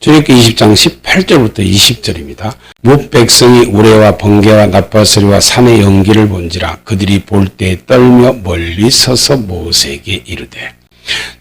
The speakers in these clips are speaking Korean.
출애굽기 20장 18절부터 20절입니다. 뭇 백성이 우레와 번개와 나팔소리와 산의 연기를 본지라 그들이 볼 때 떨며 멀리 서서 모세에게 이르되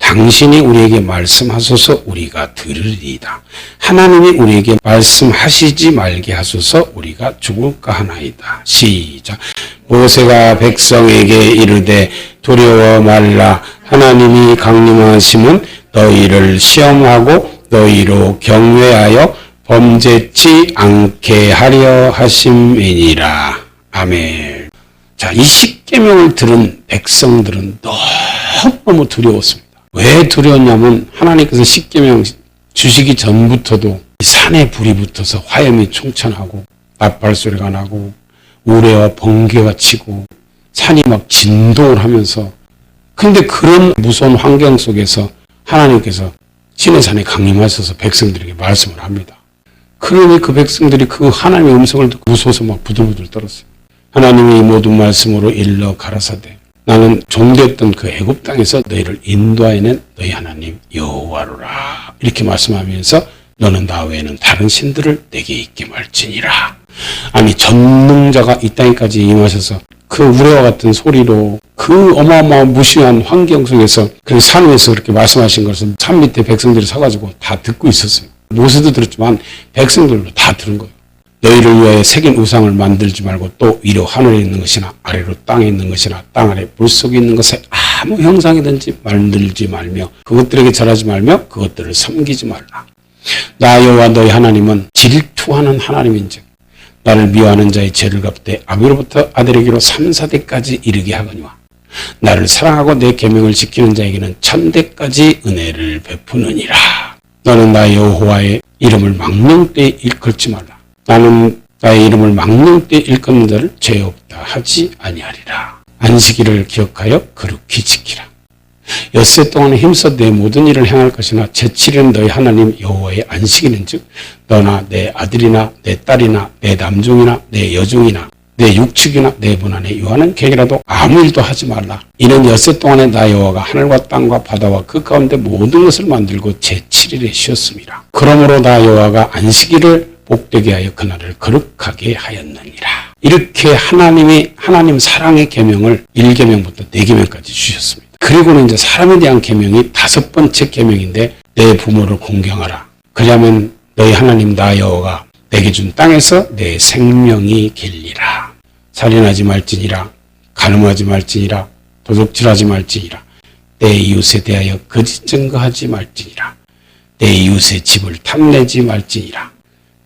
당신이 우리에게 말씀하소서 우리가 들으리이다. 하나님이 우리에게 말씀하시지 말게 하소서 우리가 죽을까 하나이다. 시작. 모세가 백성에게 이르되 두려워 말라. 하나님이 강림하심은 너희를 시험하고 너희로 경외하여 범죄치 않게 하려 하심이니라. 아멘. 자, 이 십계명을 들은 백성들은 너무 두려웠습니다. 왜 두려웠냐면 하나님께서 십계명 주시기 전부터도 산에 불이 붙어서 화염이 총천하고 나팔소리가 나고 우레와 번개가 치고 산이 막 진동을 하면서, 근데 그런 무서운 환경 속에서 하나님께서 시내산에 강림하셔서 백성들에게 말씀을 합니다. 그러니 그 백성들이 그 하나님의 음성을 듣고 무서워서 막 부들부들 떨었어요. 하나님이 이 모든 말씀으로 일러 가라사대 나는 종되었던 그 애굽 땅에서 너희를 인도하여낸 너희 하나님 여호와로라. 이렇게 말씀하면서 너는 나 외에는 다른 신들을 내게 있게 말지니라. 아니, 전능자가 이 땅에까지 임하셔서 그 우레와 같은 소리로 그 어마어마한 무시한 환경 속에서 그 산 위에서 그렇게 말씀하신 것을 산 밑에 백성들이 서가지고 다 듣고 있었어요. 모세도 들었지만 백성들도 다 들은 거예요. 너희를 위하여 새긴 우상을 만들지 말고 또 위로 하늘에 있는 것이나 아래로 땅에 있는 것이나 땅 아래 물속에 있는 것에 아무 형상이든지 만들지 말며 그것들에게 절하지 말며 그것들을 섬기지 말라. 나 여호와 너희 하나님은 질투하는 하나님인즉 나를 미워하는 자의 죄를 갚되 아비로부터 아들에게로 3, 4대까지 이르게 하거니와 나를 사랑하고 내 계명을 지키는 자에게는 1000대까지 은혜를 베푸느니라. 너는 나 여호와의 이름을 망령되이 일컫지 말라. 나는 나의 이름을 망령되이 일컫는 자를 죄 없다 하지 아니하리라. 안식일을 기억하여 거룩히 지키라. 엿새 동안 힘써 내 모든 일을 행할 것이나 제7일은 너희 하나님 여호와의 안식일인즉 너나 내 아들이나 내 딸이나 내 남종이나 내 여종이나 내 육축이나 내 분안에 요하는 객이라도 아무 일도 하지 말라. 이는 엿새 동안에 나 여호와가 하늘과 땅과 바다와 그 가운데 모든 것을 만들고 제7일에 쉬었습니다. 그러므로 나 여호와가 안식일을 복되게 하여 그날을 거룩하게 하였느니라. 이렇게 하나님 사랑의 계명을 1계명부터 4계명까지 주셨습니다. 그리고는 이제 사람에 대한 계명이 5번째 계명인데 내 부모를 공경하라. 그러면 너희 하나님 나 여호와가 내게 준 땅에서 내 생명이 길리라. 살인하지 말지니라. 간음하지 말지니라. 도둑질하지 말지니라. 내 이웃에 대하여 거짓 증거하지 말지니라. 내 이웃의 집을 탐내지 말지니라.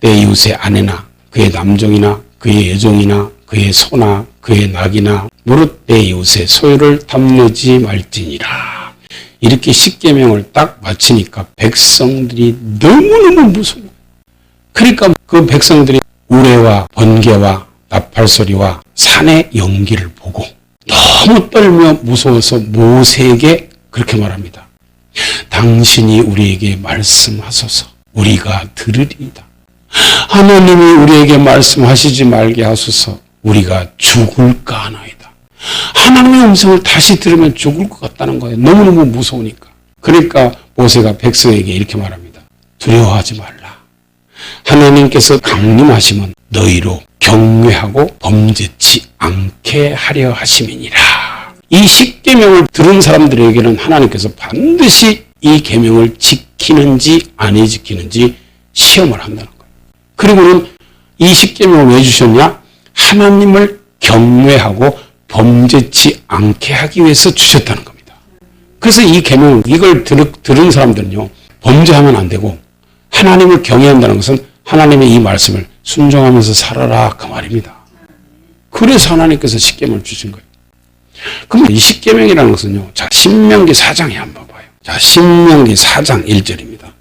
내 이웃의 아내나 그의 남종이나 그의 여종이나 그의 소나 그의 낙이나 무릇 내 이웃의 소유를 탐내지 말지니라. 이렇게 10계명을 딱 마치니까 백성들이 너무너무 무서워. 그러니까 그 백성들이 우레와 번개와 나팔소리와 산의 연기를 보고 너무 떨며 무서워서 모세에게 그렇게 말합니다. 당신이 우리에게 말씀하소서 우리가 들으리이다. 하나님이 우리에게 말씀하시지 말게 하소서 우리가 죽을까 하나이다. 하나님의 음성을 다시 들으면 죽을 것 같다는 거예요. 너무너무 무서우니까. 그러니까 모세가 백성에게 이렇게 말합니다. 두려워하지 말라. 하나님께서 강림하시면 너희로 경외하고 범죄치 않게 하려 하심이니라. 이 10계명을 들은 사람들에게는 하나님께서 반드시 이 계명을 지키는지 안 지키는지 시험을 한다는 거예요. 그리고는 이 10계명을 왜 주셨냐? 하나님을 경외하고 범죄치 않게 하기 위해서 주셨다는 겁니다. 그래서 이 계명, 이걸 들은 사람들은요, 범죄하면 안 되고 하나님을 경외한다는 것은 하나님의 이 말씀을 순종하면서 살아라 그 말입니다. 그래서 하나님께서 10계명을 주신 거예요. 그럼 이 10계명이라는 것은요, 자, 신명기 4장에 한번 봐요. 자, 신명기 4장 1절입니다.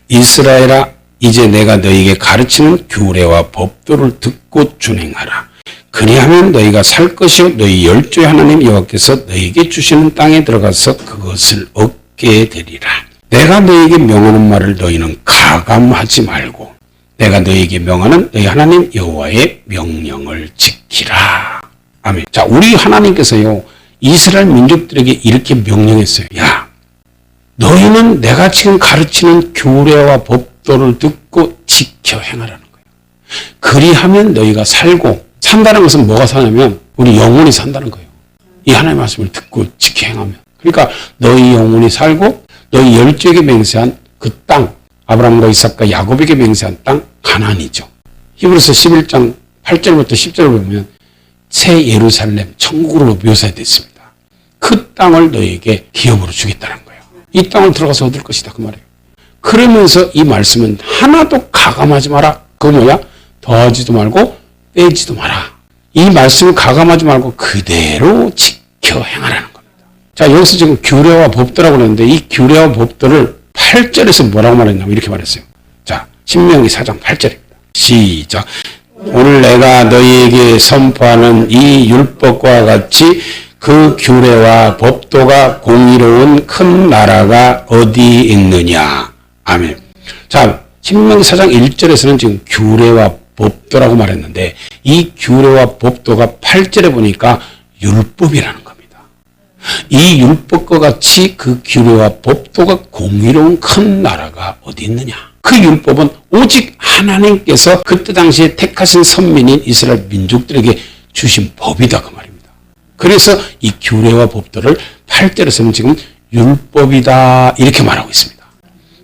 이스라엘아 이제 내가 너희에게 가르치는 규례와 법도를 듣고 준행하라. 그리하면 너희가 살 것이요 너희 열조의 하나님 여호와께서 너희에게 주시는 땅에 들어가서 그것을 얻게 되리라. 내가 너희에게 명하는 말을 너희는 가감하지 말고 내가 너희에게 명하는 너희 하나님 여호와의 명령을 지키라. 아멘. 자, 우리 하나님께서요 이스라엘 민족들에게 이렇게 명령했어요. 야, 너희는 내가 지금 가르치는 규례와 법 법도를 듣고 지켜 행하라는 거예요. 그리하면 너희가 살고, 산다는 것은 뭐가 사냐면 우리 영혼이 산다는 거예요. 이 하나님의 말씀을 듣고 지켜 행하면. 그러니까 너희 영혼이 살고 너희 열조에게 맹세한 그 땅, 아브라함과 이삭과 야곱에게 맹세한 땅 가나안이죠. 히브리서 11장 8절부터 10절을 보면 새 예루살렘, 천국으로 묘사됐습니다. 그 땅을 너희에게 기업으로 주겠다는 거예요. 이 땅을 들어가서 얻을 것이다 그 말이에요. 그러면서 이 말씀은 하나도 가감하지 마라. 그거 뭐야? 더하지도 말고 빼지도 마라. 이 말씀을 가감하지 말고 그대로 지켜 행하라는 겁니다. 자, 여기서 지금 규례와 법도라고 그러는데 이 규례와 법도를 8절에서 뭐라고 말했냐면 이렇게 말했어요. 자, 신명기 4장 8절입니다. 시작. 오늘 내가 너희에게 선포하는 이 율법과 같이 그 규례와 법도가 공의로운 큰 나라가 어디 있느냐. 아멘. 자, 신명기 4장 1절에서는 지금 규례와 법도라고 말했는데 이 규례와 법도가 8절에 보니까 율법이라는 겁니다. 이 율법과 같이 그 규례와 법도가 공의로운 큰 나라가 어디 있느냐. 그 율법은 오직 하나님께서 그때 당시에 택하신 선민인 이스라엘 민족들에게 주신 법이다 그 말입니다. 그래서 이 규례와 법도를 8절에서는 지금 율법이다 이렇게 말하고 있습니다.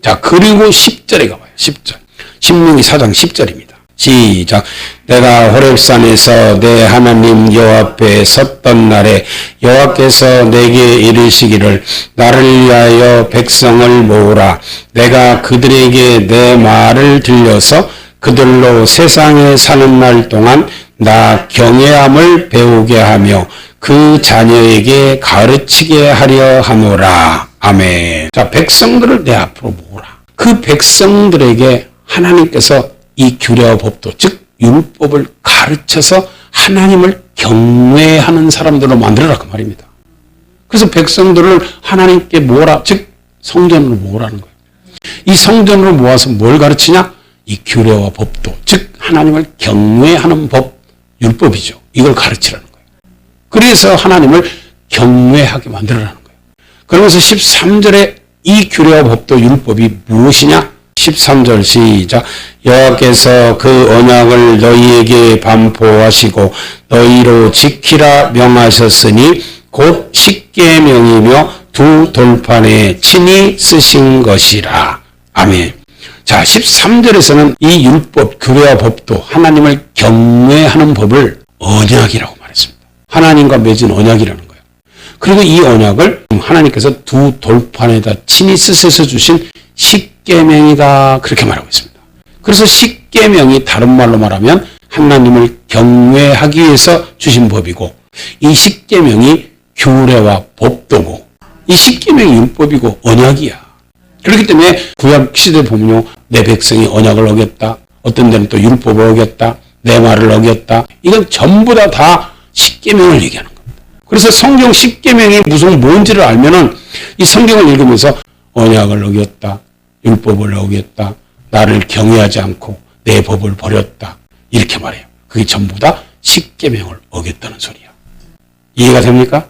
자, 그리고 10절에 가봐요. 10절. 신명기 4장 10절입니다. 시작. 내가 호렙산에서 내 하나님 여호와 앞에 섰던 날에 여호와께서 내게 이르시기를 나를 위하여 백성을 모으라. 내가 그들에게 내 말을 들려서 그들로 세상에 사는 날 동안 나 경외함을 배우게 하며 그 자녀에게 가르치게 하려 하노라. 아멘. 자, 백성들을 내 앞으로 모으라. 그 백성들에게 하나님께서 이 규례와 법도, 즉 율법을 가르쳐서 하나님을 경외하는 사람들로 만들어라 그 말입니다. 그래서 백성들을 하나님께 모으라, 즉 성전으로 모으라는 거예요. 이 성전으로 모아서 뭘 가르치냐? 이 규례와 법도, 즉 하나님을 경외하는 법, 율법이죠. 이걸 가르치라는 거예요. 그래서 하나님을 경외하게 만들어라는 거예요. 그러면서 13절에 이 규례와 법도, 율법이 무엇이냐? 13절 시작. 여호와께서 그 언약을 너희에게 반포하시고 너희로 지키라 명하셨으니 곧 십계명이며 두 돌판에 친히 쓰신 것이라. 아멘. 자, 13절에서는 이 율법, 규례와 법도 하나님을 경외하는 법을 언약이라고 말했습니다. 하나님과 맺은 언약이라는 거예요. 그리고 이 언약을 하나님께서 두 돌판에다 친히 쓰셔서 주신 십계명이다 그렇게 말하고 있습니다. 그래서 십계명이 다른 말로 말하면 하나님을 경외하기 위해서 주신 법이고 이 십계명이 규례와 법도고 이 십계명이 율법이고 언약이야. 그렇기 때문에 구약 시대 보면요, 내 백성이 언약을 어겼다, 어떤 데는 또 율법을 어겼다, 내 말을 어겼다, 이건 전부 다 십계명을 얘기하는 겁니다. 그래서 성경 십계명이 무슨 뭔지를 알면은 이 성경을 읽으면서 언약을 어겼다, 율법을 어겼다, 나를 경외하지 않고 내 법을 버렸다, 이렇게 말해요. 그게 전부 다 십계명을 어겼다는 소리야. 이해가 됩니까?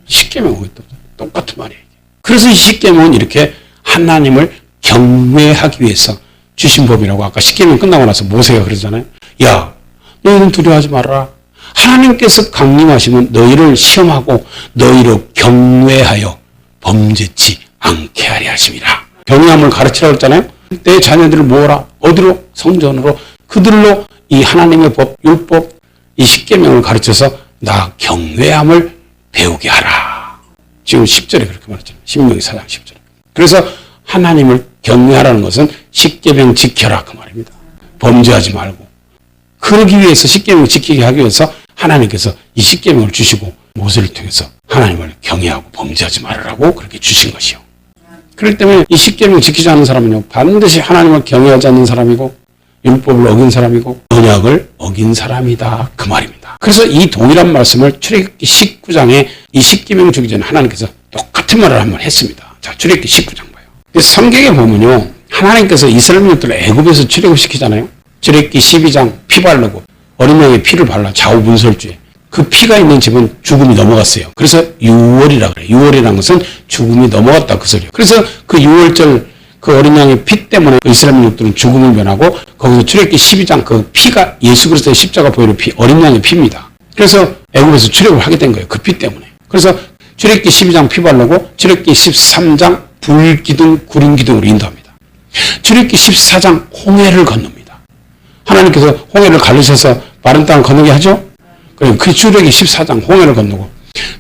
십계명 어겼다. 똑같은 말이에요. 그래서 이 십계명은 이렇게 하나님을 경외하기 위해서 주신 법이라고 아까 십계명 끝나고 나서 모세가 그러잖아요. 야, 너희는 두려워하지 말아라. 하나님께서 강림하시면 너희를 시험하고 너희로 경외하여 범죄치 않게 하려 하심이라. 경외함을 가르치라고 했잖아요. 내 자녀들을 모으라. 어디로? 성전으로. 그들로 이 하나님의 법, 율법, 이 십계명을 가르쳐서 나 경외함을 배우게 하라. 지금 10절에 그렇게 말했잖아요. 신명기 4장 10절에. 그래서 하나님을 경외하라는 것은 십계명 지켜라 그 말입니다. 범죄하지 말고. 그러기 위해서 십계명을 지키게 하기 위해서 하나님께서 이 십계명을 주시고 모세를 통해서 하나님을 경외하고 범죄하지 말으라고 그렇게 주신 것이요. 그렇기 때문에 이 십계명 지키지 않는 사람은요, 반드시 하나님을 경외하지 않는 사람이고 율법을 어긴 사람이고 언약을 어긴 사람이다 그 말입니다. 그래서 이 동일한 말씀을 출애굽기 19장에 이 십계명 주기 전에 하나님께서 똑같은 말을 한번 했습니다. 자, 출애굽기 19장 봐요. 성경에 보면요, 하나님께서 이스라엘 민족들을 애굽에서 출애굽시키잖아요. 출애굽기 12장 피 바르고 어린 양의 피를 발라 좌우분설주에 그 피가 있는 집은 죽음이 넘어갔어요. 그래서 유월이라 그래요. 유월이라는 것은 죽음이 넘어갔다 그 소리예요. 그래서 그 유월절 그 어린 양의 피 때문에 이스라엘 민족들은 죽음을 면하고 거기서 출애굽기 12장 그 피가 예수 그리스도의 십자가 보혈의 피, 어린 양의 피입니다. 그래서 애굽에서 출애굽을 하게 된 거예요. 그 피 때문에. 그래서 출애굽기 12장 피 바르고 출애굽기 13장 불기둥 구름 기둥으로 인도합니다. 출애굽기 14장 홍해를 건넙니다. 하나님께서 홍해를 가르셔서 마른 땅을 건너게 하죠. 그리고 그 출애굽기 14장 홍해를 건너고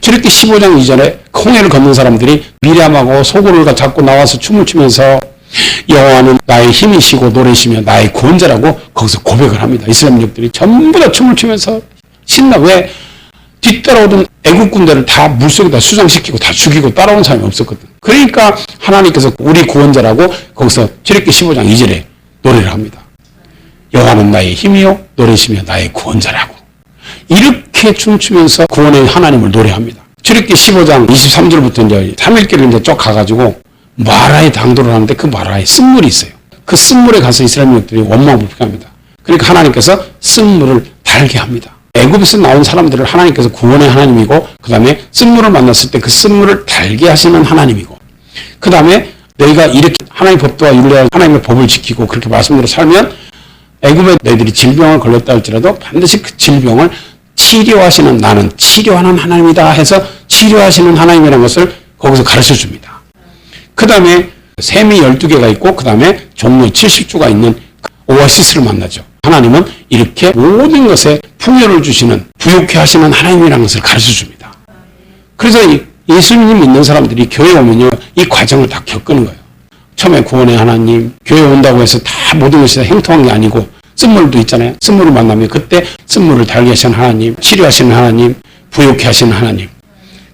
출애굽기 15장 이전에 홍해를 건넌 사람들이 미리암하고 소고를 잡고 나와서 춤을 추면서 여호와는 나의 힘이시고 노래시며 나의 구원자라고 거기서 고백을 합니다. 이스라엘 민족들이 전부 다 춤을 추면서 신나. 왜? 뒤따라오던 애국 군대를 다 물속에다 수장시키고 다 죽이고 따라온 사람이 없었거든. 그러니까 하나님께서 우리 구원자라고 거기서 출애굽기 15장 2절에 노래를 합니다. 여호와는 나의 힘이요 노래시며 나의 구원자라고. 이렇게 춤추면서 구원의 하나님을 노래합니다. 출애굽기 15장 23절부터 이제 3일길을 이제 쭉 가가지고 마라에 당도를 하는데 그 마라에 쓴물이 있어요. 그 쓴물에 가서 이스라엘 민족들이 원망불평합니다. 그러니까 하나님께서 쓴물을 달게 합니다. 애굽에서 나온 사람들을 하나님께서 구원의 하나님이고 그 다음에 쓴물을 만났을 때 그 쓴물을 달게 하시는 하나님이고 그 다음에 너희가 이렇게 하나님의 법도와 율례와 하나님의 법을 지키고 그렇게 말씀대로 살면 애굽에 너희들이 질병을 걸렸다 할지라도 반드시 그 질병을 치료하시는 나는 치료하는 하나님이다 해서 치료하시는 하나님이라는 것을 거기서 가르쳐 줍니다. 그 다음에 샘이 12개가 있고 그 다음에 종로 70주가 있는 오아시스를 만나죠. 하나님은 이렇게 모든 것에 풍요를 주시는 부욕해 하시는 하나님이라는 것을 가르쳐 줍니다. 그래서 예수님 믿는 사람들이 교회 오면요 이 과정을 다 겪는 거예요. 처음에 구원의 하나님, 교회 온다고 해서 다 모든 것이 다 행통한 게 아니고 쓴물도 있잖아요. 쓴물을 만나면 그때 쓴물을 달게 하시는 하나님, 치료하시는 하나님, 부욕해 하시는 하나님.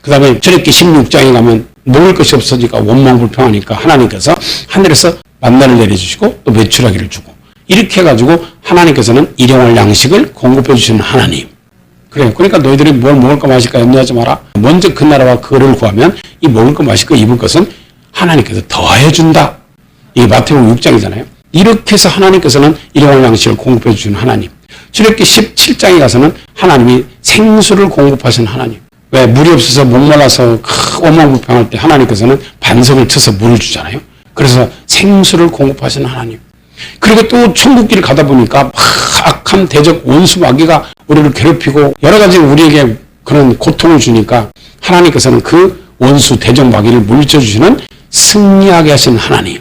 그 다음에 출애굽기 16장에 가면 먹을 것이 없어지니까 원망불평하니까 하나님께서 하늘에서 만나를 내려주시고 또 메추라기를 주고 이렇게 해가지고 하나님께서는 일용할 양식을 공급해 주시는 하나님. 그래요. 그러니까 너희들이 뭘 먹을까 마실까 염려하지 마라. 먼저 그 나라와 그를 구하면 이 먹을 것 마실 것 입을 것은 하나님께서 더하여 준다. 이게 마태복음 6장이잖아요. 이렇게 해서 하나님께서는 일용할 양식을 공급해 주시는 하나님. 출애굽기 17장에 가서는 하나님이 생수를 공급하시는 하나님. 왜? 물이 없어서 목말라서 원망불평할 때 하나님께서는 반석을 쳐서 물을 주잖아요. 그래서 생수를 공급하시는 하나님. 그리고 또 천국길을 가다 보니까 악한 대적 원수 마귀가 우리를 괴롭히고 여러 가지 우리에게 그런 고통을 주니까 하나님께서는 그 원수 대적 마귀를 물리쳐 주시는 승리하게 하시는 하나님.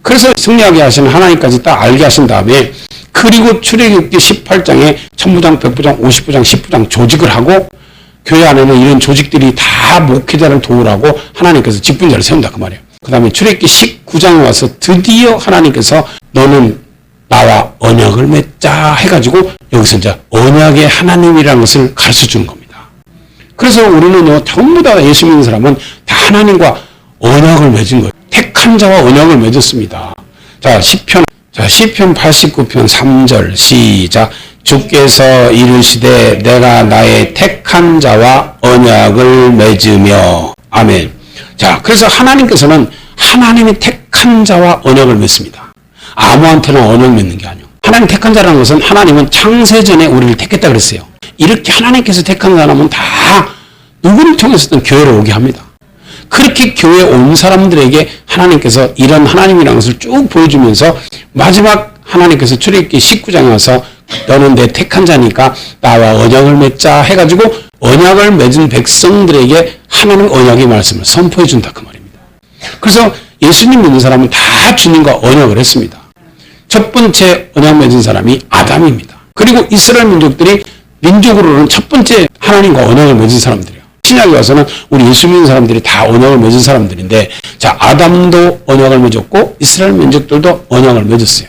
그래서 승리하게 하시는 하나님까지 딱 알게 하신 다음에 그리고 출애굽기 18장에 천부장, 백부장, 50부장, 10부장 조직을 하고 교회 안에는 이런 조직들이 다 목회자를 도우라고 하나님께서 직분자를 세운다 그 말이에요. 그 다음에 출애굽기 19장에 와서 드디어 하나님께서 너는 나와 언약을 맺자 해가지고 여기서 이제 언약의 하나님이라는 것을 가르쳐 주는 겁니다. 그래서 우리는요 전부 다 예수 믿는 사람은 다 하나님과 언약을 맺은 거예요. 택한 자와 언약을 맺었습니다. 자, 시편 89편 3절 시작. 주께서 이르시되 내가 나의 택한 자와 언약을 맺으며 아멘. 자, 그래서 하나님께서는 하나님이 택한 자와 언약을 맺습니다. 아무한테나 언약 맺는 게 아니에요. 하나님 택한 자라는 것은 하나님은 창세전에 우리를 택했다 그랬어요. 이렇게 하나님께서 택한 사람은 다 누구를 통해서든 교회로 오게 합니다. 그렇게 교회에 온 사람들에게 하나님께서 이런 하나님이라는 것을 쭉 보여주면서 마지막 하나님께서 출애굽기 19장에 와서 너는 내 택한 자니까 나와 언약을 맺자 해가지고 언약을 맺은 백성들에게 하나님 언약의 말씀을 선포해 준다 그 말입니다. 그래서 예수님 믿는 사람은 다 주님과 언약을 했습니다. 첫 번째 언약 맺은 사람이 아담입니다. 그리고 이스라엘 민족들이 민족으로는 첫 번째 하나님과 언약을 맺은 사람들이에요. 신약에 와서는 우리 예수 믿는 사람들이 다 언약을 맺은 사람들인데 자 아담도 언약을 맺었고 이스라엘 민족들도 언약을 맺었어요.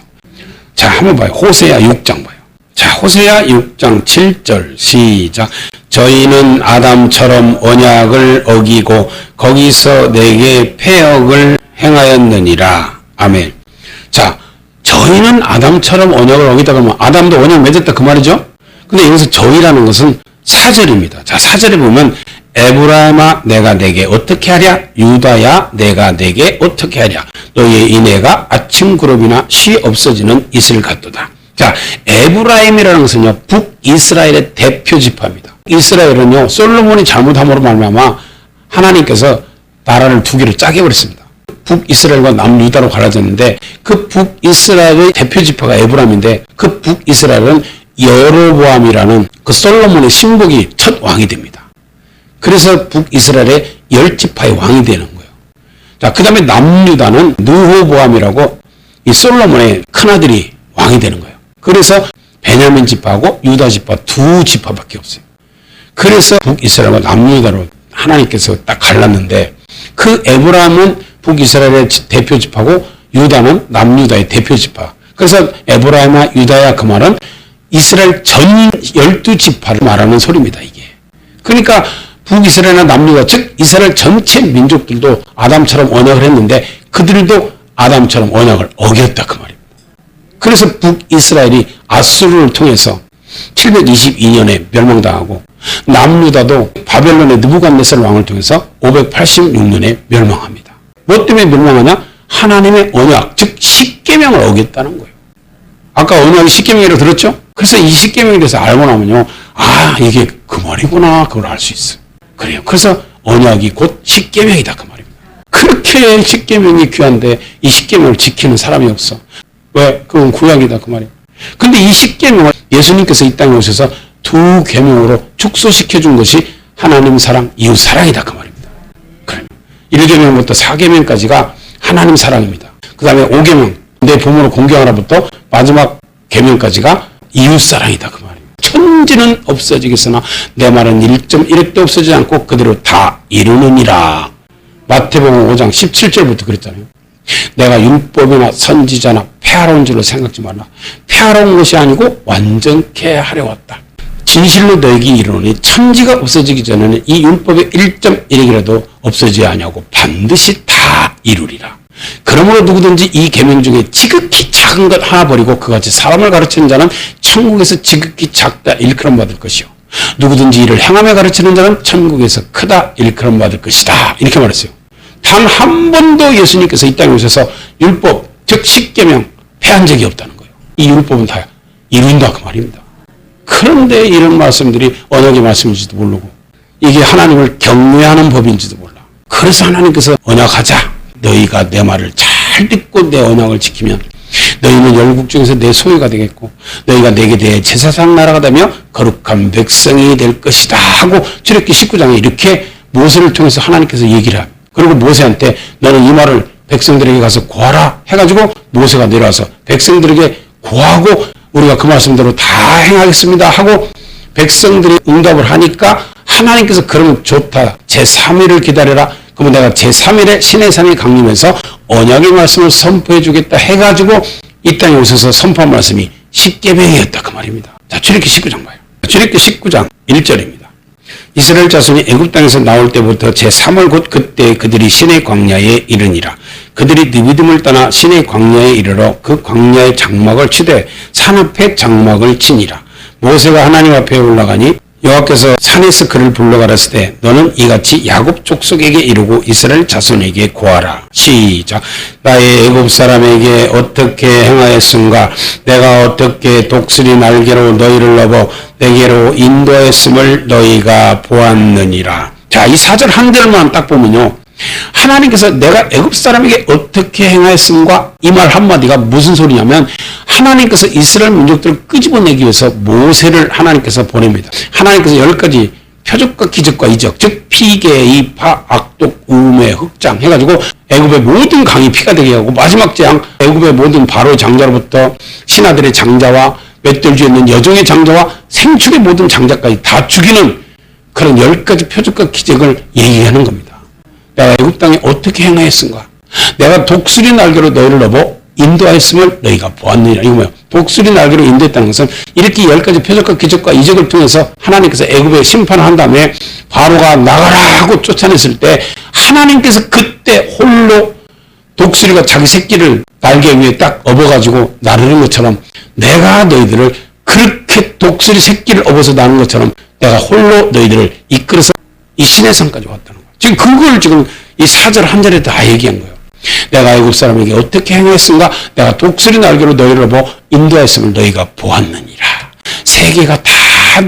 자 한번 봐요. 호세아 6장 봐요. 자 호세아 6장 7절 시작. 저희는 아담처럼 언약을 어기고 거기서 내게 패역을 행하였느니라. 아멘. 자 저희는 아담처럼 언약을 어기다 그러면 아담도 언약 맺었다 그 말이죠. 근데 여기서 저희라는 것은 사절입니다. 자 사절에 보면 에브라임아 내가 내게 어떻게 하랴? 유다야 내가 내게 어떻게 하랴? 너희의 인애가 아침 구름이나 쉬 없어지는 이슬 같도다. 자 에브라임이라는 것은요 북이스라엘의 대표 지파입니다. 이스라엘은요 솔로몬이 잘못함으로 말미암아 하나님께서 나라를 두 개를 짜게 버렸습니다. 북이스라엘과 남유다로 갈라졌는데 그 북이스라엘의 대표 지파가 에브라임인데 그 북이스라엘은 여로보암이라는 그 솔로몬의 신복이 첫 왕이 됩니다. 그래서 북이스라엘의 10지파의 왕이 되는 거예요. 자, 그 다음에 남유다는 르호보암이라고 이 솔로몬의 큰아들이 왕이 되는 거예요. 그래서 베냐민 지파하고 유다 지파 두 지파밖에 없어요. 그래서 북이스라엘과 남유다로 하나님께서 딱 갈랐는데 그 에브라임은 북이스라엘의 대표 지파고 유다는 남유다의 대표 지파. 그래서 에브라임과 유다야 그 말은 이스라엘 전 12지파를 말하는 소리입니다. 이게. 그러니까 북이스라엘이나 남유다 즉 이스라엘 전체 민족들도 아담처럼 언약을 했는데 그들도 아담처럼 언약을 어겼다 그 말입니다. 그래서 북이스라엘이 아수르를 통해서 722년에 멸망당하고 남유다도 바벨론의 느부갓네살 왕을 통해서 586년에 멸망합니다. 뭐 때문에 멸망하냐? 하나님의 언약, 즉 십계명을 어겼다는 거예요. 아까 언약이 십계명이라고 들었죠? 그래서 이 십계명에 대해서 알고 나면요, 아 이게 그 말이구나 그걸 알 수 있어요. 그래요. 그래서 언약이 곧 십계명이다 그 말입니다. 그렇게 십계명이 귀한데 이 십계명을 지키는 사람이 없어. 왜? 그건 구약이다 그 말이에요. 근데 이 십계명을 예수님께서 이 땅에 오셔서 두 계명으로 축소시켜 준 것이 하나님 사랑, 이웃 사랑이다 그 말입니다. 그러면 1계명부터 4계명까지가 하나님 사랑입니다. 그 다음에 5계명, 내 부모를 공경하라부터 마지막 계명까지가 이웃 사랑이다 그 말입니다. 천지는 없어지겠으나 내 말은 1.1핵도 없어지지 않고 그대로 다 이루느니라. 마태복음 5장 17절부터 그랬잖아요. 내가 율법이나 선지자나 폐하러 온 줄로 생각지 말라. 폐하러 온 것이 아니고 완전케 하려 왔다. 진실로 너에게 이르노니 천지가 없어지기 전에는 이 율법의 1.1핵이라도 없어지지 아니하고 반드시 다 이루리라. 그러므로 누구든지 이 계명 중에 지극히 작은 것 하나 버리고 그같이 사람을 가르치는 자는 천국에서 지극히 작다 일컬음 받을 것이요 누구든지 이를 행하며 가르치는 자는 천국에서 크다 일컬음 받을 것이다. 이렇게 말했어요. 단 한 번도 예수님께서 이 땅에 오셔서 율법, 즉 십계명 폐한 적이 없다는 거예요. 이 율법은 다 이룬다 그 말입니다. 그런데 이런 말씀들이 언약의 말씀인지도 모르고 이게 하나님을 경외하는 법인지도 몰라. 그래서 하나님께서 언약하자. 너희가 내 말을 잘 듣고 내 언약을 지키면 너희는 열국 중에서 내 소유가 되겠고 너희가 내게 대해 제사장 나라가 되며 거룩한 백성이 될 것이다 하고 출애굽기 19장에 이렇게 모세를 통해서 하나님께서 얘기를 합니다. 그리고 모세한테 너는 이 말을 백성들에게 가서 고하라 해가지고 모세가 내려와서 백성들에게 고하고 우리가 그 말씀대로 다 행하겠습니다 하고 백성들이 응답을 하니까 하나님께서 그러면 좋다. 제3일을 기다려라. 그러면 내가 제3일에 시내산에 강림해서 언약의 말씀을 선포해 주겠다 해가지고 이 땅에 오셔서 선포한 말씀이 십계명이었다 그 말입니다. 자, 출애굽기 19장 봐요. 출애굽기 19장 1절입니다. 이스라엘 자손이 애굽 땅에서 나올 때부터 제3월 곧 그때 그들이 시내 광야에 이르니라. 그들이 느비딤을 떠나 시내 광야에 이르러 그 광야의 장막을 치되 산 앞에 장막을 치니라. 모세가 하나님 앞에 올라가니 여호와께서 산에서 그를 불러 가라사대 때 너는 이같이 야곱 족속에게 이르고 이스라엘 자손에게 고하라. 시작. 나의 애굽 사람에게 어떻게 행하였은가? 내가 어떻게 독수리 날개로 너희를 넘어 내게로 인도했음을 너희가 보았느니라. 자, 이 4절 한 절만 딱 보면요. 하나님께서 내가 애굽 사람에게 어떻게 행하였음과 이 말 한마디가 무슨 소리냐면 하나님께서 이스라엘 민족들을 끄집어내기 위해서 모세를 하나님께서 보냅니다. 하나님께서 10가지 표적과 기적과 이적, 즉 피계, 이파, 악독, 우매, 흑장 해가지고 애굽의 모든 강이 피가 되게 하고 마지막 재앙 애굽의 모든 바로의 장자로부터 신하들의 장자와 멧돼지에 있는 여종의 장자와 생축의 모든 장자까지 다 죽이는 그런 10가지 표적과 기적을 얘기하는 겁니다. 내가 애굽 땅에 어떻게 행하였은가? 내가 독수리 날개로 너희를 넘어 인도하였음을 너희가 보았느니라. 이거 뭐야? 독수리 날개로 인도했다는 것은 이렇게 10가지 표적과 기적과 이적을 통해서 하나님께서 애굽에 심판을 한 다음에 바로가 나가라 하고 쫓아냈을 때 하나님께서 그때 홀로 독수리가 자기 새끼를 날개 위에 딱 업어가지고 나르는 것처럼 내가 너희들을 그렇게 독수리 새끼를 업어서 나는 것처럼 내가 홀로 너희들을 이끌어서 이 시내산까지 왔다는 거예요. 지금 그걸 지금 이 4절 한 절에 다 얘기한 거예요. 내가 애굽 사람에게 어떻게 행했은가? 내가 독수리 날개로 너희를 보고 인도했음을 너희가 보았느니라. 세계가 다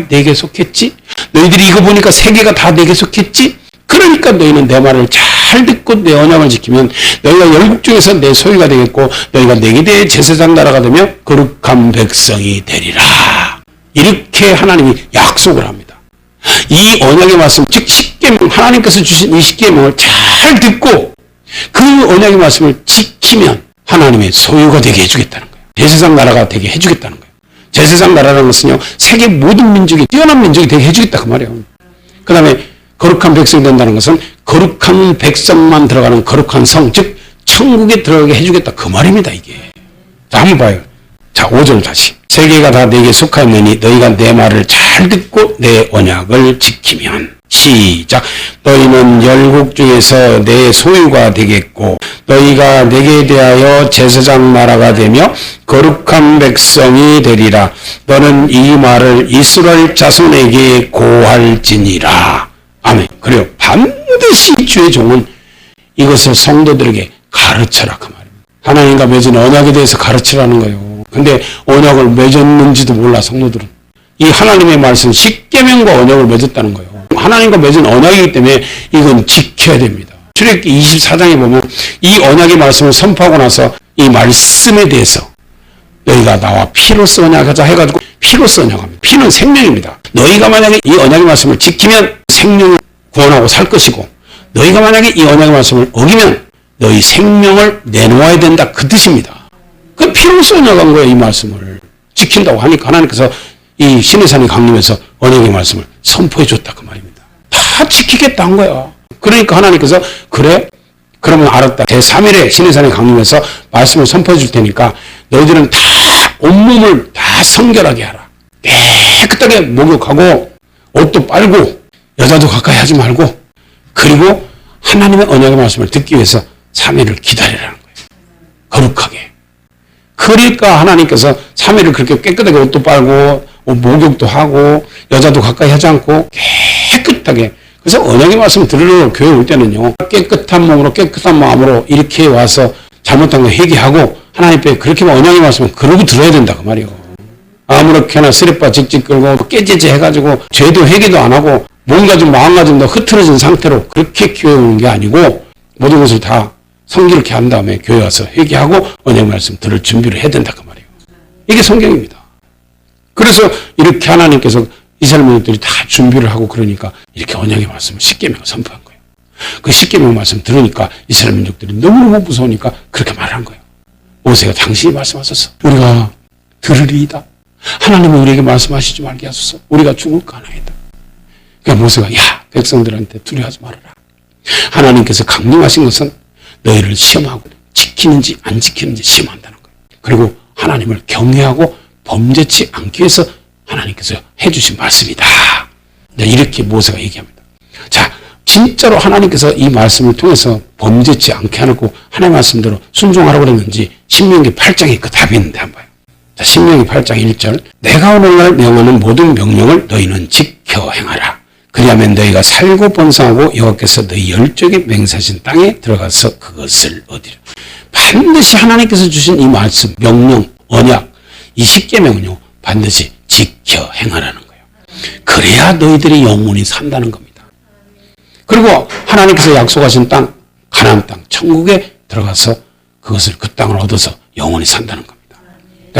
내게 속했지? 너희들이 이거 보니까 세계가 다 내게 속했지? 그러니까 너희는 내 말을 잘 듣고 내 언약을 지키면 너희가 열국 중에서 내 소유가 되겠고 너희가 내게 대해 제사장 나라가 되며 거룩한 백성이 되리라. 이렇게 하나님이 약속을 합니다. 이 언약의 말씀, 즉 십계명, 하나님께서 주신 이 십계명을 잘 듣고 그 언약의 말씀을 지키면 하나님의 소유가 되게 해주겠다는 거예요. 제사장 나라가 되게 해주겠다는 거예요. 제사장 나라라는 것은요, 세계 모든 민족이 뛰어난 민족이 되게 해주겠다 그 말이에요. 그 다음에 거룩한 백성이 된다는 것은 거룩한 백성만 들어가는 거룩한 성, 즉 천국에 들어가게 해주겠다 그 말입니다. 이게. 자, 한번 봐요. 자, 5절 다시. 세계가 다 내게 속하였느니 너희가 내 말을 잘 듣고 내 언약을 지키면. 시작. 너희는 열국 중에서 내 소유가 되겠고 너희가 내게 대하여 제사장 나라가 되며 거룩한 백성이 되리라. 너는 이 말을 이스라엘 자손에게 고할지니라. 아멘. 그래요. 반드시 주의 종은 이것을 성도들에게 가르쳐라 그 말입니다. 하나님과 맺은 언약에 대해서 가르치라는 거예요. 근데 언약을 맺었는지도 몰라 성도들은. 이 하나님의 말씀 십계명과 언약을 맺었다는 거예요. 하나님과 맺은 언약이기 때문에 이건 지켜야 됩니다. 출애굽기 24장에 보면 이 언약의 말씀을 선포하고 나서 이 말씀에 대해서 너희가 나와 피로써 언약하자 해가지고 피로써 언약합니다. 피는 생명입니다. 너희가 만약에 이 언약의 말씀을 지키면 생명을 구원하고 살 것이고 너희가 만약에 이 언약의 말씀을 어기면 너희 생명을 내놓아야 된다 그 뜻입니다. 그 피로써 언약한 거예요. 이 말씀을 지킨다고 하니까 하나님께서 이 시내산에 강림해서 언약의 말씀을 선포해 줬다 그 말입니다. 다 지키겠다 한 거야. 그러니까 하나님께서 그래? 그러면 알았다. 제3일에 시내산에 강림해서 말씀을 선포해 줄 테니까 너희들은 다 온몸을 다 성결하게 하라. 깨끗하게 목욕하고 옷도 빨고 여자도 가까이 하지 말고 그리고 하나님의 언약의 말씀을 듣기 위해서 3일을 기다리라는 거예요. 거룩하게. 그러니까 하나님께서 3일을 그렇게 깨끗하게 옷도 빨고 목욕도 하고 여자도 가까이 하지 않고 깨끗하게. 그래서 언약의 말씀 들으러 교회 올 때는요. 깨끗한 몸으로 깨끗한 마음으로 이렇게 와서 잘못한 거 회개하고 하나님 앞에 그렇게만 언약의 말씀을 그러고 들어야 된다 그 말이에요. 아무렇게나 쓰레빠 직직 끌고 깨지지 해가지고 죄도 회개도 안 하고 뭔가 좀 마음가짐도 흐트러진 상태로 그렇게 교회 오는 게 아니고 모든 것을 다 성기롭게 한 다음에 교회 와서 회개하고 언약 말씀 들을 준비를 해야 된다 그 말이에요. 이게 성경입니다. 그래서 이렇게 하나님께서 이스라엘 민족들이 다 준비를 하고 그러니까 이렇게 언약의 말씀을 십계명을 선포한 거예요. 그 십계명 말씀 들으니까 이스라엘 민족들이 너무너무 무서우니까 그렇게 말한 거예요. 모세가 당신이 말씀하셨어. 우리가 들으리이다. 하나님은 우리에게 말씀하시지 말게 하소서. 우리가 죽을까 하나이다. 그러니까 모세가 야 백성들한테 두려워하지 말아라. 하나님께서 강림하신 것은 너희를 시험하고 지키는지 안 지키는지 시험한다는 거예요. 그리고 하나님을 경외하고 범죄치 않기 위해서 하나님께서 해주신 말씀이다. 이렇게 모세가 얘기합니다. 자, 진짜로 하나님께서 이 말씀을 통해서 범죄치 않게 하고 하나님의 말씀대로 순종하라고 그랬는지 신명기 8장에 그 답이 있는데 한번 봐요. 자, 신명기 8장 1절 내가 오늘날 명하는 모든 명령을 너희는 지켜 행하라. 그리하면 너희가 살고 번성하고 여호와께서 너희 열조에게 맹세하신 땅에 들어가서 그것을 얻으리라. 반드시 하나님께서 주신 이 말씀, 명령, 언약, 이 십계명은요 반드시 지켜 행하라는 거예요. 그래야 너희들이 영원히 산다는 겁니다. 그리고 하나님께서 약속하신 땅, 가나안 땅, 천국에 들어가서 그것을 그 땅을 얻어서 영원히 산다는 겁니다.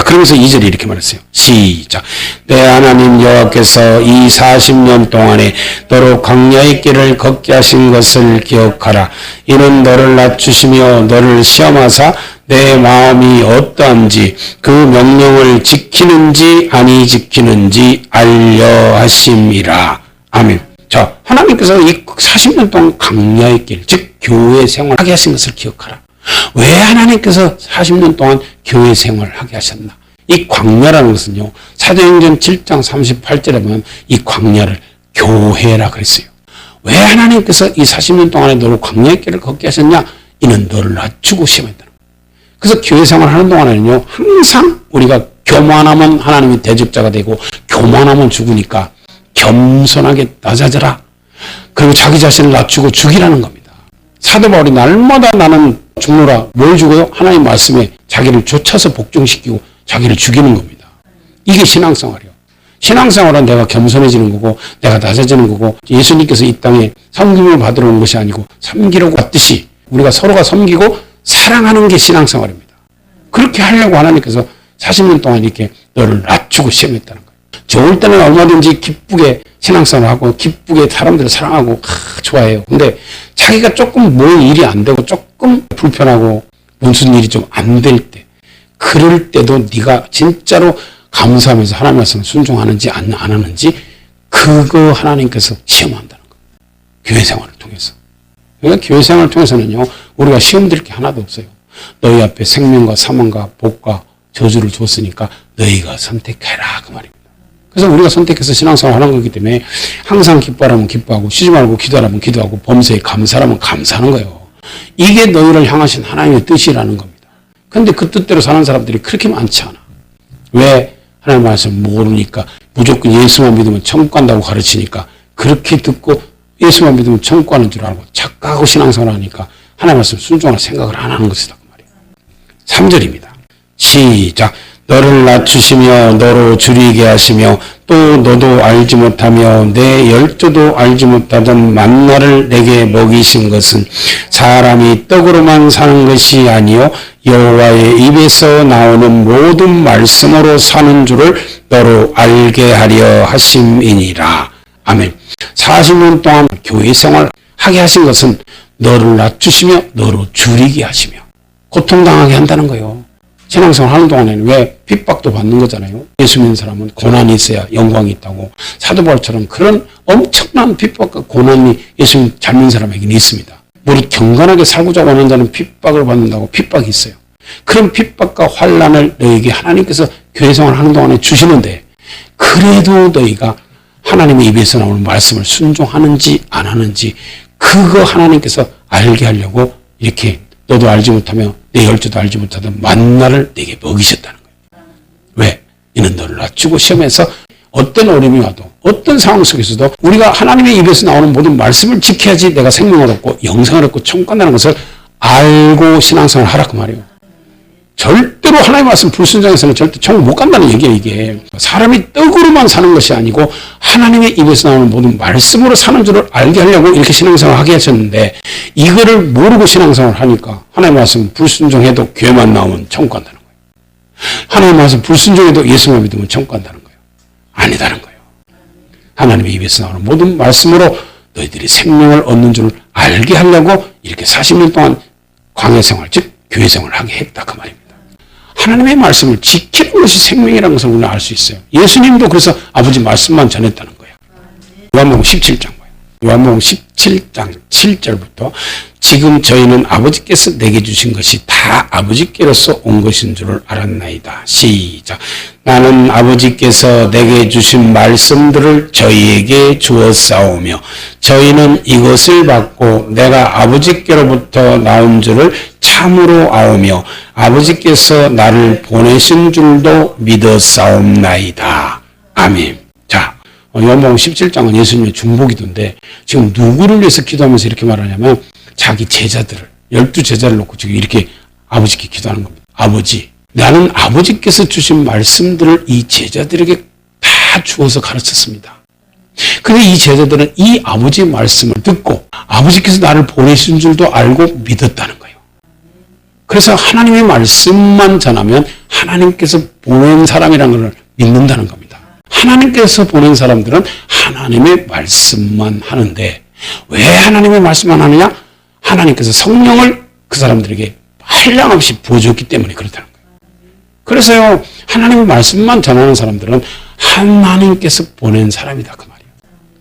그러면서 2절에 이렇게 말했어요. 시작. 내 하나님 여호와께서 이 40년 동안에 너로 광야의 길을 걷게 하신 것을 기억하라. 이는 너를 낮추시며 너를 시험하사 내 마음이 어떠한지 그 명령을 지키는지 아니 지키는지 알려 하심이라. 아멘. 자, 하나님께서 이 40년 동안 광야의 길, 즉 교회 생활하게 하신 것을 기억하라. 왜 하나님께서 40년 동안 교회 생활하게 하셨나? 이 광야라는 것은요, 사도행전 7장 38절에 보면 이 광야를 교회라 그랬어요. 왜 하나님께서 이 40년 동안에 너를 광야의 길을 걷게 하셨냐? 이는 너를 낮추고 시험했다. 그래서 교회 생활하는 동안에는요, 항상 우리가 교만하면 하나님이 대적자가 되고 교만하면 죽으니까 겸손하게 낮아져라. 그리고 자기 자신을 낮추고 죽이라는 겁니다. 사도 바울이 날마다 나는 죽노라. 뭘 죽어요? 하나님 말씀에 자기를 쫓아서 복종시키고 자기를 죽이는 겁니다. 이게 신앙생활이에요. 신앙생활은 내가 겸손해지는 거고 내가 낮아지는 거고 예수님께서 이 땅에 섬김을 받으러 온 것이 아니고 섬기려고 왔듯이 우리가 서로가 섬기고 사랑하는 게 신앙생활입니다. 그렇게 하려고 하나님께서 40년 동안 이렇게 너를 낮추고 시험했다는 거예요. 좋을 때는 얼마든지 기쁘게 신앙생활하고 기쁘게 사람들을 사랑하고 좋아해요. 근데 자기가 조금 뭐 일이 안 되고 조금 불편하고 무슨 일이 좀 안 될 때 그럴 때도 네가 진짜로 감사하면서 하나님 말씀을 순종하는지 안 하는지 그거 하나님께서 시험한다는 거예요. 교회 생활을 통해서. 그러니까 교회 생활을 통해서는요. 우리가 시험 드릴 게 하나도 없어요. 너희 앞에 생명과 사망과 복과 저주를 줬으니까 너희가 선택해라 그 말입니다. 그래서 우리가 선택해서 신앙생활을 하는 거기 때문에 항상 기뻐하라면 기뻐하고 쉬지 말고 기도하라면 기도하고 범사에 감사하라면 감사하는 거예요. 이게 너희를 향하신 하나님의 뜻이라는 겁니다. 그런데 그 뜻대로 사는 사람들이 그렇게 많지 않아. 왜? 하나님 말씀 모르니까 무조건 예수만 믿으면 천국 간다고 가르치니까 그렇게 듣고 예수만 믿으면 천국 가는 줄 알고 착각하고 신앙생활을 하니까 하나님 말씀 순종할 생각을 안 하는 것이다 그 말이에요. 3절입니다. 시작. 너를 낮추시며 너로 줄이게 하시며 또 너도 알지 못하며 내 열조도 알지 못하던 만나를 내게 먹이신 것은 사람이 떡으로만 사는 것이 아니요 여호와의 입에서 나오는 모든 말씀으로 사는 줄을 너로 알게 하려 하심이니라. 아멘. 40년 동안 교회 생활 하게 하신 것은 너를 낮추시며 너로 줄이게 하시며 고통당하게 한다는 거예요. 신앙생활 하는 동안에는 왜 핍박도 받는 거잖아요. 예수 믿는 사람은 고난이 있어야 영광이 있다고. 사도 바울처럼 그런 엄청난 핍박과 고난이 예수 잘 믿는 사람에게는 있습니다. 우리 경건하게 살고자 하는 자는 핍박을 받는다고 핍박이 있어요. 그런 핍박과 환난을 너에게 하나님께서 교회 생활 하는 동안에 주시는데 그래도 너희가 하나님의 입에서 나오는 말씀을 순종하는지 안 하는지 그거 하나님께서 알게 하려고 이렇게 너도 알지 못하며 내 열조도 알지 못하던 만나를 내게 먹이셨다는 거예요. 왜? 이는 너를 낮추고 시험해서 어떤 어려움이 와도 어떤 상황 속에서도 우리가 하나님의 입에서 나오는 모든 말씀을 지켜야지 내가 생명을 얻고 영생을 얻고 천국 간다는 것을 알고 신앙생활을 하라 그 말이에요. 절대로 하나님의 말씀 불순종해서는 절대 천국 못 간다는 얘기예요. 이게 사람이 떡으로만 사는 것이 아니고 하나님의 입에서 나오는 모든 말씀으로 사는 줄을 알게 하려고 이렇게 신앙생활을 하게 하셨는데 이거를 모르고 신앙생활을 하니까 하나님의 말씀 불순종해도 교회만 나오면 천국 간다는 거예요. 하나님의 말씀 불순종해도 예수만 믿으면 천국 간다는 거예요. 아니다는 거예요. 하나님의 입에서 나오는 모든 말씀으로 너희들이 생명을 얻는 줄을 알게 하려고 이렇게 40년 동안 광야생활 즉 교회생활을 하게 했다 그 말입니다. 하나님의 말씀을 지키는 것이 생명이라는 것을 우리는 알 수 있어요. 예수님도 그래서 아버지 말씀만 전했다는 거예요. 요한복음 17장 봐요. 요한복음 17장 7절부터 지금 저희는 아버지께서 내게 주신 것이 다 아버지께로서 온 것인 줄을 알았나이다. 시작. 나는 아버지께서 내게 주신 말씀들을 저희에게 주었사오며 저희는 이것을 받고 내가 아버지께로부터 나온 줄을 참으로 아오며 아버지께서 나를 보내신 줄도 믿었사옵나이다. 아멘. 자, 요한복음 17장은 예수님의 중보기도인데 지금 누구를 위해서 기도하면서 이렇게 말하냐면 자기 제자들을 12제자를 놓고 지금 이렇게 아버지께 기도하는 겁니다. 아버지, 나는 아버지께서 주신 말씀들을 이 제자들에게 다 주어서 가르쳤습니다. 근데 이 제자들은 이 아버지의 말씀을 듣고 아버지께서 나를 보내신 줄도 알고 믿었다는 거예요. 그래서 하나님의 말씀만 전하면 하나님께서 보낸 사람이라는 걸 믿는다는 겁니다. 하나님께서 보낸 사람들은 하나님의 말씀만 하는데 왜 하나님의 말씀만 하느냐? 하나님께서 성령을 그 사람들에게 한량없이 부어줬기 때문에 그렇다는 거예요. 그래서요, 하나님의 말씀만 전하는 사람들은 하나님께서 보낸 사람이다 그 말이에요.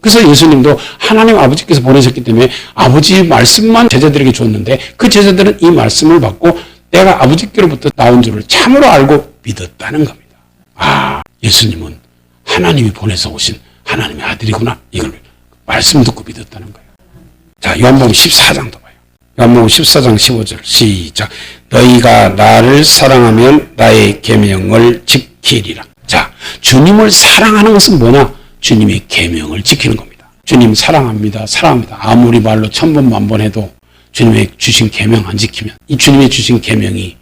그래서 예수님도 하나님 아버지께서 보내셨기 때문에 아버지의 말씀만 제자들에게 줬는데 그 제자들은 이 말씀을 받고 내가 아버지께로부터 나온 줄을 참으로 알고 믿었다는 겁니다. 아, 예수님은 하나님이 보내서 오신 하나님의 아들이구나. 이걸 말씀 듣고 믿었다는 거예요. 자, 요한복음 14장도 봐요. 요한복음 14장 15절 시작. 너희가 나를 사랑하면 나의 계명을 지키리라. 자, 주님을 사랑하는 것은 뭐냐? 주님의 계명을 지키는 겁니다. 주님 사랑합니다. 사랑합니다. 아무리 말로 1000번 만번 해도 주님의 주신 계명 안 지키면 이 주님의 주신 계명이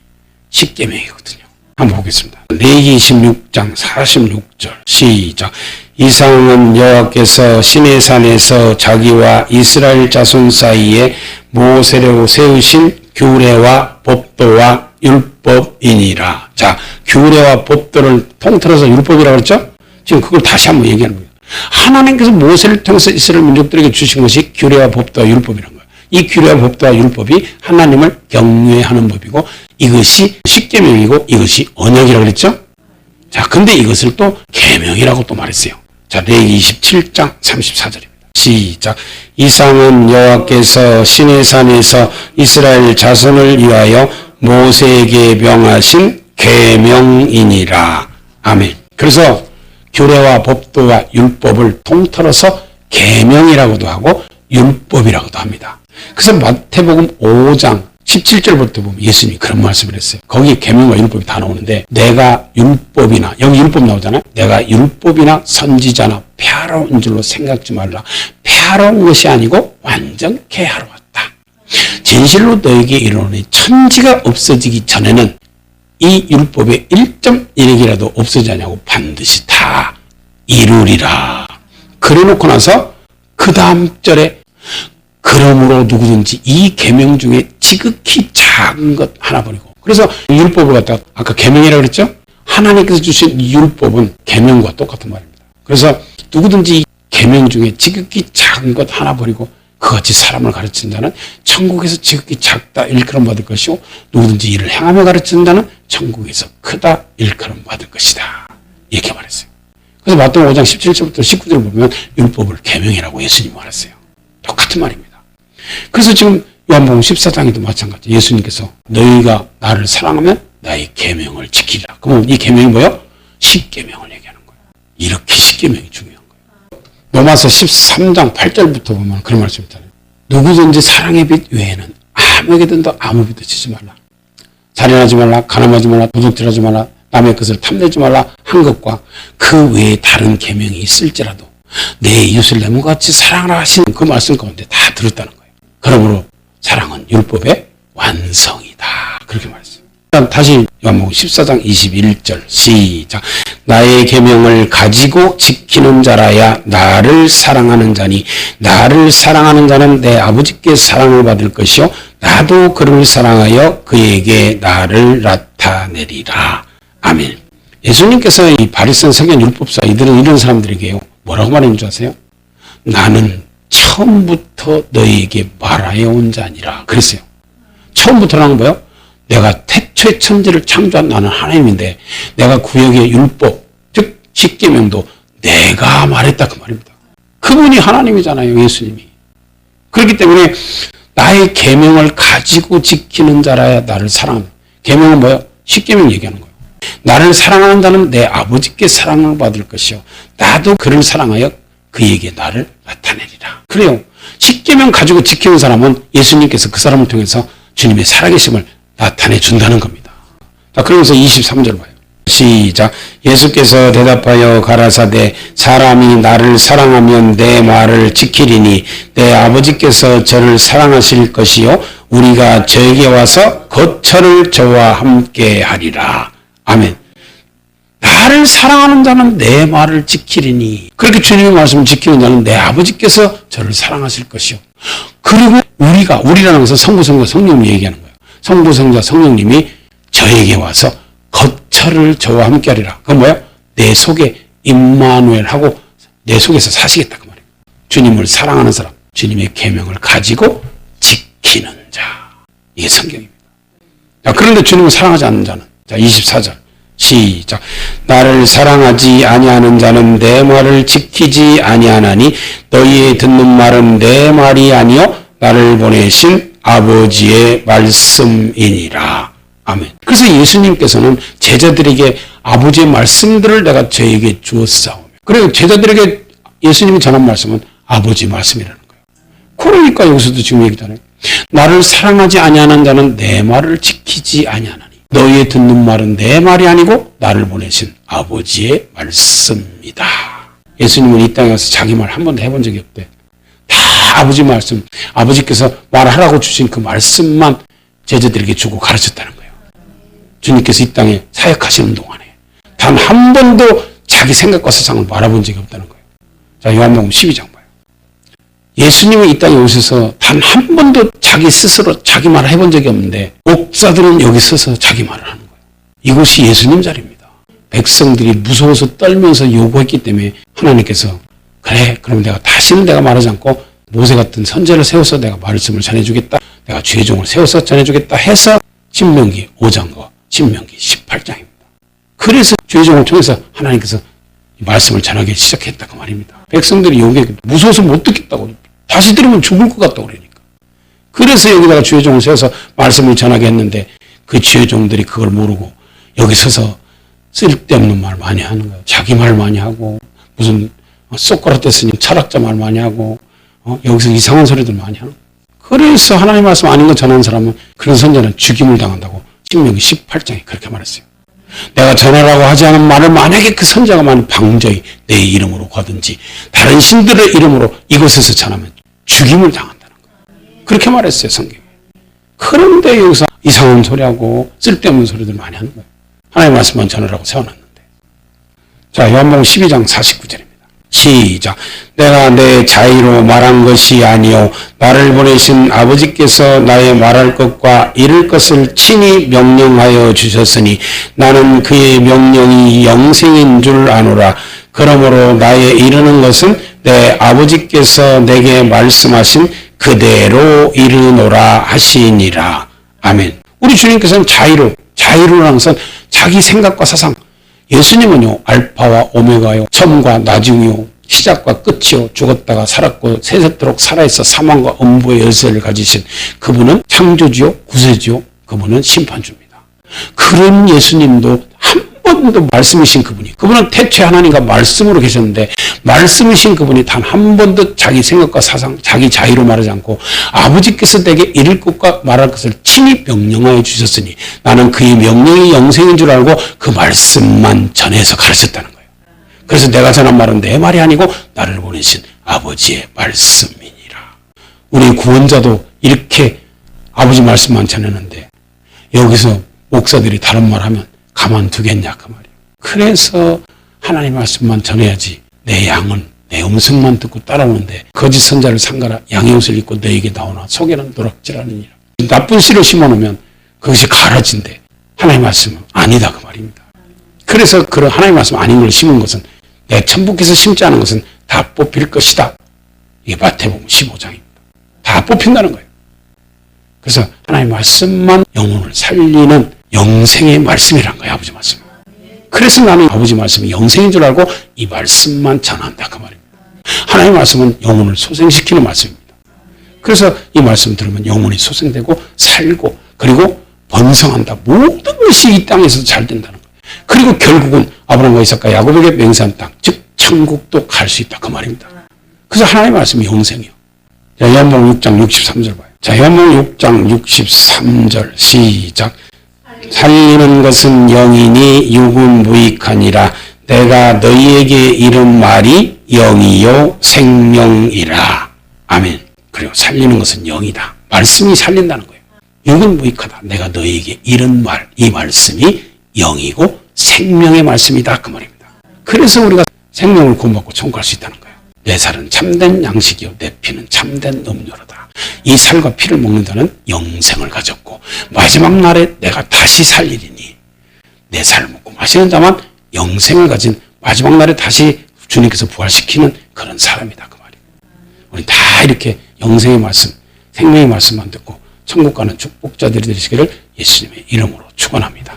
10계명이거든요. 한번 보겠습니다. 레위기 26장 46절 시작. 이상은 여호와께서 시내산에서 자기와 이스라엘 자손 사이에 모세로 세우신 규례와 법도와 율법이니라. 자, 규례와 법도를 통틀어서 율법이라고 그랬죠? 지금 그걸 다시 한번 얘기하는 거예요. 하나님께서 모세를 통해서 이스라엘 민족들에게 주신 것이 규례와 법도와 율법이라는 거예요. 이 규례와 법도와 율법이 하나님을 경외하는 법이고 이것이 십계명이고 이것이 언약이라고 그랬죠? 자, 근데 이것을 또 계명이라고 또 말했어요. 자, 레위기 27장 34절입니다. 시작. 이상은 여호와께서 시내산에서 이스라엘 자손을 위하여 모세에게 명하신 계명이니라. 아멘. 그래서 규례와 법도와 율법을 통틀어서 계명이라고도 하고 율법이라고도 합니다. 그래서 마태복음 5장 17절부터 보면 예수님이 그런 말씀을 했어요. 거기 계명과 율법이 다 나오는데 내가 율법이나 여기 율법 나오잖아요. 내가 율법이나 선지자나 폐하러운 줄로 생각지 말라. 폐하러운 것이 아니고 완전케 하러 왔다. 진실로 너에게 이르노니 천지가 없어지기 전에는 이 율법의 1.1핵이라도 없어지지 않냐고 반드시 다 이루리라. 그래놓고 나서 그 다음 절에 그러므로 누구든지 이 계명 중에 지극히 작은 것 하나 버리고. 그래서 율법을 갖다가 아까 계명이라고 그랬죠? 하나님께서 주신 율법은 계명과 똑같은 말입니다. 그래서 누구든지 이 계명 중에 지극히 작은 것 하나 버리고 그같이 사람을 가르치는 자는 천국에서 지극히 작다 일컬음 받을 것이요 누구든지 이를 행하며 가르치는 자는 천국에서 크다 일컬음 받을 것이다. 이렇게 말했어요. 그래서 마태복음 5장 17절부터 19절을 보면 율법을 계명이라고 예수님이 말했어요. 똑같은 말입니다. 그래서 지금 요한복음 14장에도 마찬가지. 예수님께서 너희가 나를 사랑하면 나의 계명을 지키리라. 그러면 이 계명이 뭐예요? 십계명을 얘기하는 거예요. 이렇게 십계명이 중요한 거예요. 로마서 13장 8절부터 보면 그런 말씀 있잖아요. 누구든지 사랑의 빛 외에는 아무에게든지 아무 빛도 지지 말라. 살인하지 말라, 간음하지 말라, 도둑질하지 말라, 남의 것을 탐내지 말라 한 것과 그 외에 다른 계명이 있을지라도 내 이웃을 내 몸같이 사랑하라 하시는 그 말씀 가운데 다 들었다는 거예요. 그러므로 사랑은 율법의 완성이다. 그렇게 말했어요. 다시 요한복음 14장 21절 시작. 나의 계명을 가지고 지키는 자라야 나를 사랑하는 자니 나를 사랑하는 자는 내 아버지께 사랑을 받을 것이요 나도 그를 사랑하여 그에게 나를 나타내리라. 아멘. 예수님께서 이 바리새인 서기관 율법사 이들은 이런 사람들에게요. 뭐라고 말하는 줄 아세요? 나는 처음부터 너희에게 말하여 온 자니라. 그랬어요. 처음부터라는 거예요. 내가 태초에 천지를 창조한 나는 하나님인데 내가 구약의 율법, 즉 십계명도 내가 말했다 그 말입니다. 그분이 하나님이잖아요. 예수님이. 그렇기 때문에 나의 계명을 가지고 지키는 자라야 나를 사랑합니다. 계명은 뭐예요? 십계명 얘기하는 거예요. 나를 사랑하는 자는 내 아버지께 사랑을 받을 것이요 나도 그를 사랑하여 그에게 나를 나타내리라. 그래요. 십계명 가지고 지키는 사람은 예수님께서 그 사람을 통해서 주님의 살아계심을 나타내 준다는 겁니다. 자, 그러면서 23절 봐요. 시작. 예수께서 대답하여 가라사대 사람이 나를 사랑하면 내 말을 지키리니 내 아버지께서 저를 사랑하실 것이요 우리가 저에게 와서 거처를 저와 함께 하리라. 아멘. 나를 사랑하는 자는 내 말을 지키리니 그렇게 주님의 말씀을 지키는 자는 내 아버지께서 저를 사랑하실 것이요. 그리고 우리라는 것은 성부, 성자, 성령님이 얘기하는 거예요. 성부, 성자, 성령님이 저에게 와서 거처를 저와 함께 하리라. 그건 뭐예요? 내 속에 임마누엘하고 내 속에서 사시겠다 그 말이에요. 주님을 사랑하는 사람, 주님의 계명을 가지고 지키는 자. 이게 성경입니다. 자, 그런데 주님을 사랑하지 않는 자는 자 24절 시작. 나를 사랑하지 아니하는 자는 내 말을 지키지 아니하나니 너희의 듣는 말은 내 말이 아니요 나를 보내신 아버지의 말씀이니라. 아멘. 그래서 예수님께서는 제자들에게 아버지의 말씀들을 내가 저에게 주었사오며 그리고 제자들에게 예수님이 전한 말씀은 아버지 말씀이라는 거예요. 그러니까 여기서도 지금 얘기잖아요. 나를 사랑하지 아니하는 자는 내 말을 지키지 아니하나니 너희의 듣는 말은 내 말이 아니고 나를 보내신 아버지의 말씀이다. 예수님은 이 땅에 와서 자기 말 한 번도 해본 적이 없대. 다 아버지 말씀, 아버지께서 말하라고 주신 그 말씀만 제자들에게 주고 가르쳤다는 거예요. 주님께서 이 땅에 사역하시는 동안에 단 한 번도 자기 생각과 사상을 말해본 적이 없다는 거예요. 자, 요한복음 12장 봐요. 예수님이 이 땅에 오셔서 단 한 번도 자기 스스로 자기 말을 해본 적이 없는데 목사들은 여기 서서 자기 말을 하는 거예요. 이곳이 예수님 자리입니다. 백성들이 무서워서 떨면서 요구했기 때문에 하나님께서 그래, 그럼 내가 말하지 않고 모세 같은 선제를 세워서 내가 말씀을 전해주겠다. 내가 주의 종을 세워서 전해주겠다 해서 신명기 5장과 신명기 18장입니다. 그래서 주의 종을 통해서 하나님께서 이 말씀을 전하기 시작했다 그 말입니다. 백성들이 여기에 무서워서 못 듣겠다고, 다시 들으면 죽을 것 같다고 그러니까. 그래서 여기다가 주의 종을 세워서 말씀을 전하게 했는데 그 주의 종들이 그걸 모르고 여기 서서 쓸데없는 말 많이 하는 거예요. 자기 말 많이 하고 무슨 소크라테스니 철학자 말 많이 하고 여기서 이상한 소리들 많이 하는 거예요. 그래서 하나님 말씀 아닌 거 전하는 사람은 그런 선자는 죽임을 당한다고 신명기 18장에 그렇게 말했어요. 내가 전하라고 하지 않은 말을 만약에 그 선자가 만약 방저히 내 이름으로 가든지 다른 신들의 이름으로 이곳에서 전하면 죽임을 당한다는 거예요. 그렇게 말했어요, 성경에. 그런데 여기서 이상한 소리하고 쓸데없는 소리들 많이 하는 거예요. 하나님의 말씀만 전하라고 세워놨는데. 자, 요한복음 12장 49절입니다. 시작. 내가 내 자의로 말한 것이 아니요 나를 보내신 아버지께서 나의 말할 것과 이룰 것을 친히 명령하여 주셨으니 나는 그의 명령이 영생인 줄 아노라. 그러므로 나의 이르는 것은 내 아버지께서 내게 말씀하신 그대로 이르노라 하시니라. 아멘. 우리 주님께서는 자의로라는 것은 자기 생각과 사상. 예수님은요, 알파와 오메가요, 처음과 나중이요, 시작과 끝이요, 죽었다가 살았고 세세토록 살아있어 사망과 음부의 열쇠를 가지신 그분은 창조주요, 구세주요, 그분은 심판주입니다. 그런 예수님도 한 번도 말씀이신 그분은 태초에 하나님과 말씀으로 계셨는데 말씀이신 그분이 단 한 번도 자기 생각과 사상, 자기 자의로 말하지 않고 아버지께서 내게 이룰 것과 말할 것을 친히 명령하여 주셨으니 나는 그의 명령이 영생인 줄 알고 그 말씀만 전해서 가르쳤다는 거예요. 그래서 내가 전한 말은 내 말이 아니고 나를 보내신 아버지의 말씀이니라. 우리 구원자도 이렇게 아버지 말씀만 전했는데 여기서 목사들이 다른 말 하면 가만두겠냐 그 말이에요. 그래서 하나님 말씀만 전해야지 내 양은 내 음성만 듣고 따라오는데 거짓 선자를 삼가라 양의 옷을 입고 너에게 나오나 속에는 노락질하느니라. 나쁜 씨를 심어놓으면 그것이 가라진대. 하나님 말씀은 아니다 그 말입니다. 그래서 그런 하나님 말씀 아닌 걸 심은 것은 내 천부께서 심지 않은 것은 다 뽑힐 것이다. 이게 마태복음 15장입니다. 다 뽑힌다는 거예요. 그래서 하나님 말씀만 영혼을 살리는 영생의 말씀이란 거예요. 아버지 말씀. 그래서 나는 아버지 말씀이 영생인 줄 알고 이 말씀만 전한다 그 말입니다. 하나님 말씀은 영혼을 소생시키는 말씀입니다. 그래서 이 말씀 들으면 영혼이 소생되고 살고 그리고 번성한다. 모든 것이 이 땅에서 잘 된다는 거예요. 그리고 결국은 아브라함과 이삭과 야곱에게 맹세한 땅, 즉 천국도 갈 수 있다 그 말입니다. 그래서 하나님의 말씀이 영생이요. 자, 요한복음 6장 63절 봐요. 자, 요한복음 6장 63절 시작. 살리는 것은 영이니 육은 무익하니라. 내가 너희에게 이른 말이 영이요 생명이라. 아멘. 그리고 살리는 것은 영이다. 말씀이 살린다는 거예요. 육은 무익하다. 내가 너희에게 이른 말, 이 말씀이 영이고 생명의 말씀이다 그 말입니다. 그래서 우리가 생명을 구원받고 천국 갈 수 있다는 거예요. 내 살은 참된 양식이요 내 피는 참된 음료로다. 이 살과 피를 먹는 자는 영생을 가졌고 마지막 날에 내가 다시 살리리니 내 살을 먹고 마시는 자만 영생을 가진 마지막 날에 다시 주님께서 부활시키는 그런 사람이다 그 말이에요. 우리 다 이렇게 영생의 말씀, 생명의 말씀만 듣고 천국 가는 축복자들이 되시기를 예수님의 이름으로 축원합니다.